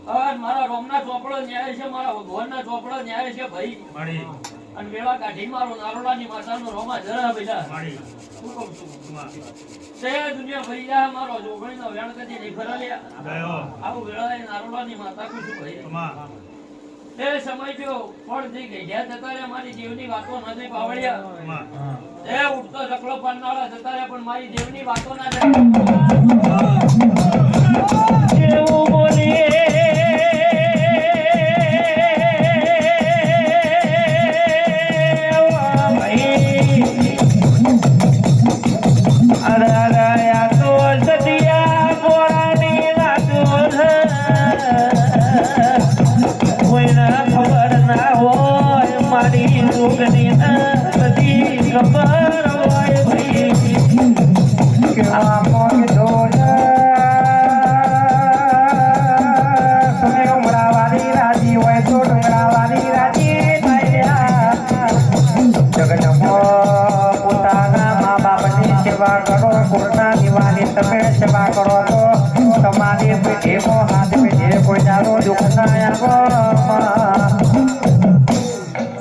મારા રોમના ચોપડો ન્યાય છે, મારા ભગવાનના ચોપડો ન્યાય છે ભાઈ. અને વેળા કાઢી મારો નારોડાની માતાનો રોમા જરા બેટા શું કહું છું તે દુનિયા ભાઈ જા મારો જોગણીનો વેણ કદી નહીં ફરાલ્યા આવું વેળાએ નારોડાની માતા કું છું ભાઈ. તે સમય જો ફળ થઈ ગઈ જ્યાં જતા રહ્યા મારી દેવની વાતો નથી પાવડ્યા. એ ઉઠતો ચકલો પાડનારા જતા રહ્યા પણ મારી દેવની વાતો ના એવું બોલીએ તમે સેવા કરો તો તમારી પેઢીમાં હાથ પેઢીએ કોઈ દારો દુઃખ ના આવો.